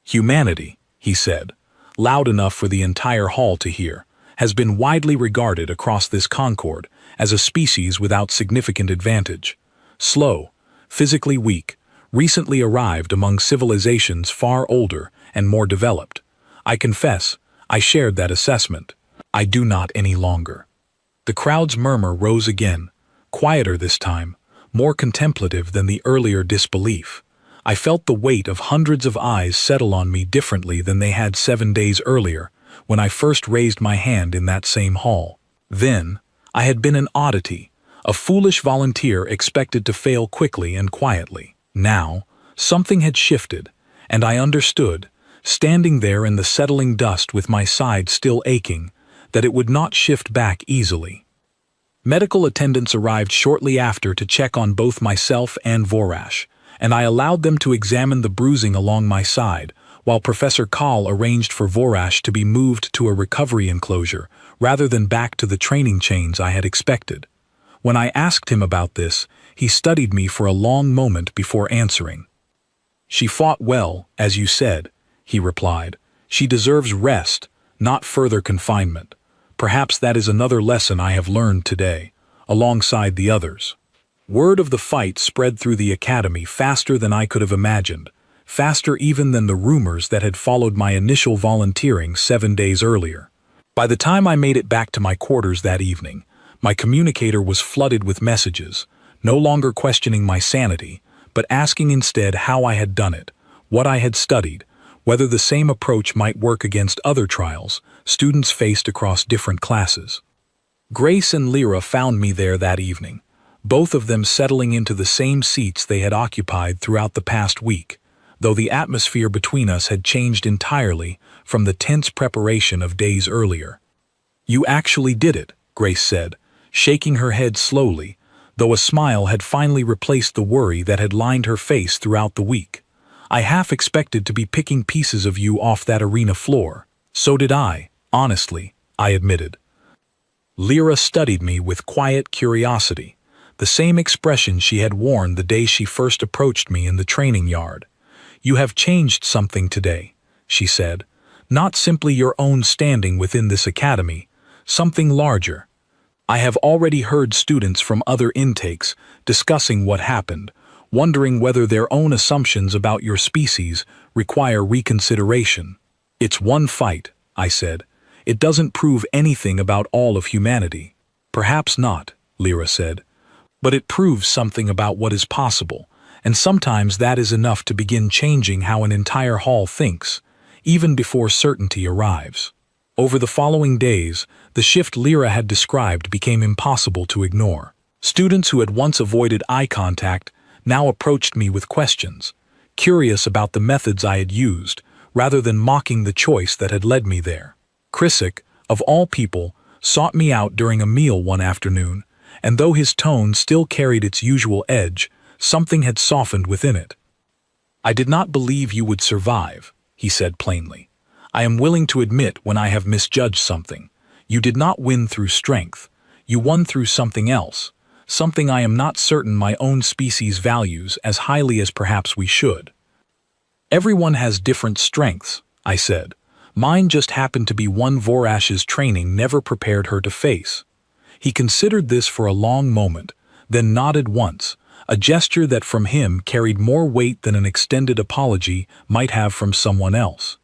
"Humanity," he said, loud enough for the entire hall to hear, "has been widely regarded across this concord as a species without significant advantage. Slow, physically weak, recently arrived among civilizations far older and more developed. I confess, I shared that assessment. I do not any longer." The crowd's murmur rose again, quieter this time, more contemplative than the earlier disbelief. I felt the weight of hundreds of eyes settle on me differently than they had 7 days earlier, when I first raised my hand in that same hall. Then, I had been an oddity, a foolish volunteer expected to fail quickly and quietly. Now, something had shifted, and I understood, standing there in the settling dust with my side still aching, that it would not shift back easily. Medical attendants arrived shortly after to check on both myself and Vorash, and I allowed them to examine the bruising along my side, while Professor Kahl arranged for Vorash to be moved to a recovery enclosure rather than back to the training chains I had expected. When I asked him about this, he studied me for a long moment before answering. "She fought well, as you said," he replied. She deserves rest, not further confinement. Perhaps that is another lesson I have learned today, alongside the others. Word of the fight spread through the academy faster than I could have imagined, faster even than the rumors that had followed my initial volunteering 7 days earlier. By the time I made it back to my quarters that evening, my communicator was flooded with messages, no longer questioning my sanity, but asking instead how I had done it, what I had studied, whether the same approach might work against other trials students faced across different classes. Grace and Lyra found me there that evening, both of them settling into the same seats they had occupied throughout the past week, though the atmosphere between us had changed entirely from the tense preparation of days earlier. "You actually did it," Grace said, shaking her head slowly, though a smile had finally replaced the worry that had lined her face throughout the week. "I half expected to be picking pieces of you off that arena floor." "So did I, honestly," I admitted. Lyra studied me with quiet curiosity, the same expression she had worn the day she first approached me in the training yard. "You have changed something today," she said, "not simply your own standing within this academy, something larger. I have already heard students from other intakes discussing what happened, wondering whether their own assumptions about your species require reconsideration." "It's one fight," I said. "It doesn't prove anything about all of humanity." "Perhaps not," Lyra said, "but it proves something about what is possible, and sometimes that is enough to begin changing how an entire hall thinks, even before certainty arrives." Over the following days, the shift Lyra had described became impossible to ignore. Students who had once avoided eye contact now approached me with questions, curious about the methods I had used, rather than mocking the choice that had led me there. Krissick, of all people, sought me out during a meal one afternoon, and though his tone still carried its usual edge, something had softened within it. "I did not believe you would survive," he said plainly. "I am willing to admit when I have misjudged something. You did not win through strength. You won through something else, something I am not certain my own species values as highly as perhaps we should." "Everyone has different strengths," I said. "Mine just happened to be one Vorash's training never prepared her to face." He considered this for a long moment, then nodded once, a gesture that from him carried more weight than an extended apology might have from someone else.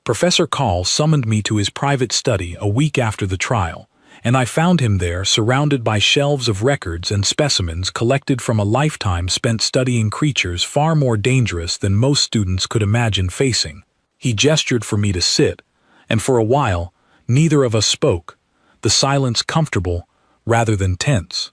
Professor Call summoned me to his private study a week after the trial, and I found him there surrounded by shelves of records and specimens collected from a lifetime spent studying creatures far more dangerous than most students could imagine facing. He gestured for me to sit, and for a while, neither of us spoke, the silence comfortable rather than tense.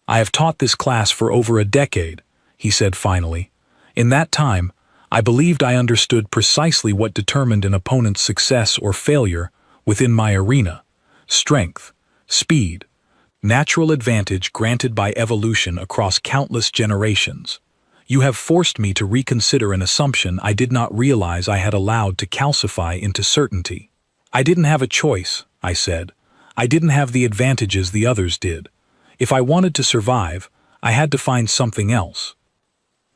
"I have taught this class for over a decade," he said finally. "In that time, I believed I understood precisely what determined an opponent's success or failure within my arena: strength, speed, natural advantage granted by evolution across countless generations. You have forced me to reconsider an assumption I did not realize I had allowed to calcify into certainty." "I didn't have a choice," I said. "I didn't have the advantages the others did. If I wanted to survive, I had to find something else."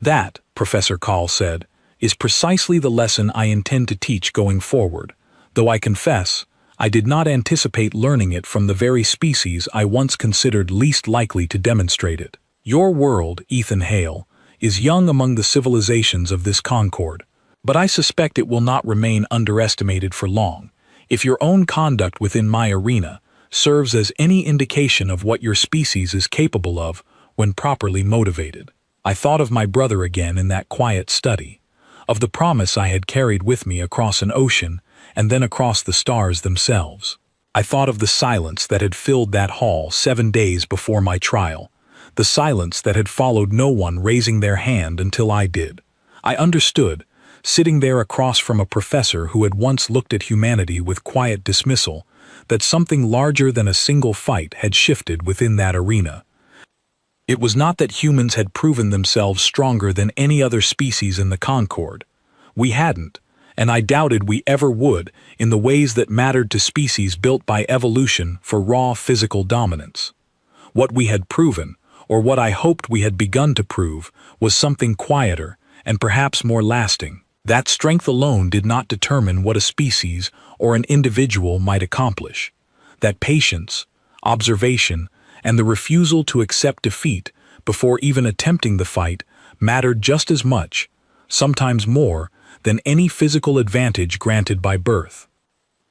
"That," Professor Call said, "is precisely the lesson I intend to teach going forward, though I confess, I did not anticipate learning it from the very species I once considered least likely to demonstrate it. Your world, Ethan Hale, is young among the civilizations of this Concord, but I suspect it will not remain underestimated for long, if your own conduct within my arena serves as any indication of what your species is capable of when properly motivated." I thought of my brother again in that quiet study, of the promise I had carried with me across an ocean and then across the stars themselves. I thought of the silence that had filled that hall 7 days before my trial, the silence that had followed no one raising their hand until I did. I understood, sitting there across from a professor who had once looked at humanity with quiet dismissal, that something larger than a single fight had shifted within that arena. It was not that humans had proven themselves stronger than any other species in the Concord. We hadn't, and I doubted we ever would, in the ways that mattered to species built by evolution for raw physical dominance. What we had proven, or what I hoped we had begun to prove, was something quieter and perhaps more lasting. That strength alone did not determine what a species or an individual might accomplish. That patience, observation, and the refusal to accept defeat before even attempting the fight mattered just as much, sometimes more, than any physical advantage granted by birth.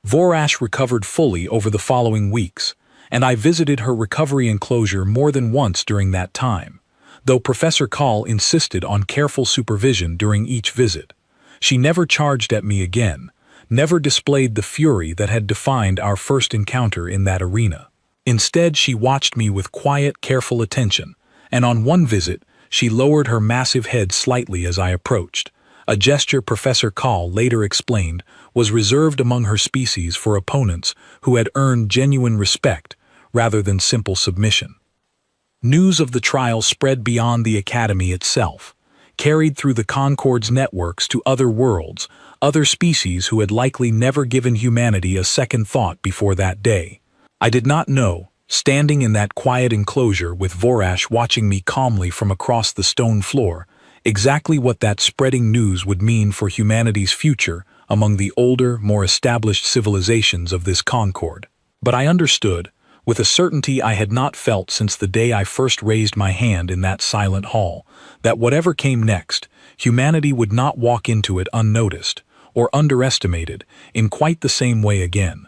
Vorash recovered fully over the following weeks, and I visited her recovery enclosure more than once during that time, though Professor Call insisted on careful supervision during each visit. She never charged at me again, never displayed the fury that had defined our first encounter in that arena. Instead, she watched me with quiet, careful attention, and on one visit, she lowered her massive head slightly as I approached, a gesture Professor Call later explained was reserved among her species for opponents who had earned genuine respect rather than simple submission. News of the trial spread beyond the Academy itself, carried through the Concord's networks to other worlds, other species who had likely never given humanity a second thought before that day. I did not know, standing in that quiet enclosure with Vorash watching me calmly from across the stone floor, exactly what that spreading news would mean for humanity's future among the older, more established civilizations of this Concord. But I understood, with a certainty I had not felt since the day I first raised my hand in that silent hall, that whatever came next, humanity would not walk into it unnoticed or underestimated in quite the same way again.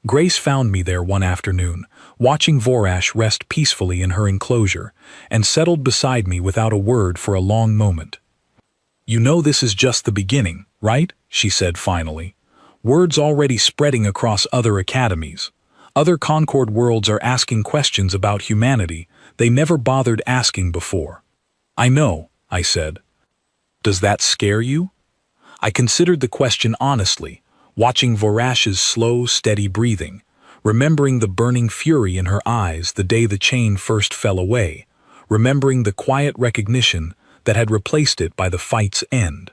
Grace found me there one afternoon, watching Vorash rest peacefully in her enclosure, and settled beside me without a word for a long moment. "You know this is just the beginning, right?" she said finally. "Word's already spreading across other academies. Other Concord worlds are asking questions about humanity they never bothered asking before." "I know," I said. "Does that scare you?" I considered the question honestly, watching Vorash's slow, steady breathing, remembering the burning fury in her eyes the day the chain first fell away, remembering the quiet recognition that had replaced it by the fight's end.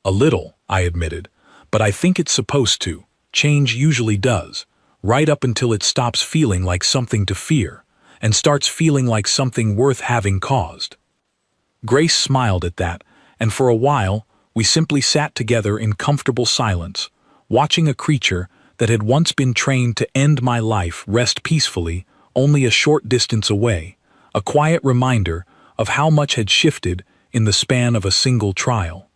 "A little," I admitted, "but I think it's supposed to. Change usually does, right up until it stops feeling like something to fear, and starts feeling like something worth having caused." Grace smiled at that, and for a while, we simply sat together in comfortable silence, watching a creature that had once been trained to end my life rest peacefully only a short distance away, a quiet reminder of how much had shifted in the span of a single trial.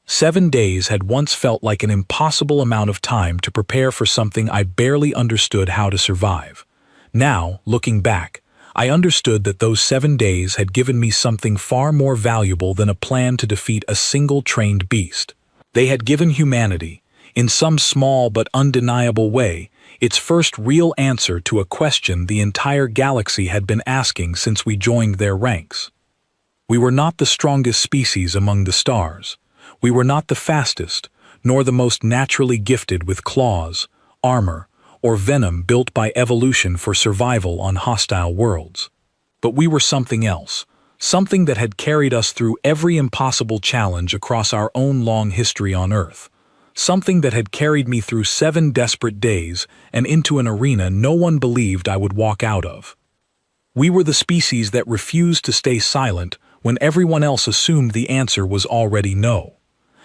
7 days had once felt like an impossible amount of time to prepare for something I barely understood how to survive. Now, looking back, I understood that those 7 days had given me something far more valuable than a plan to defeat a single trained beast. They had given humanity, in some small but undeniable way, its first real answer to a question the entire galaxy had been asking since we joined their ranks. We were not the strongest species among the stars. We were not the fastest, nor the most naturally gifted with claws, armor, or venom built by evolution for survival on hostile worlds. But we were something else, something that had carried us through every impossible challenge across our own long history on Earth. Something that had carried me through 7 desperate days and into an arena no one believed I would walk out of. We were the species that refused to stay silent when everyone else assumed the answer was already no.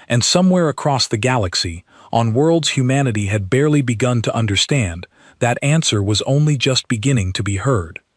And somewhere across the galaxy, on worlds humanity had barely begun to understand, that answer was only just beginning to be heard.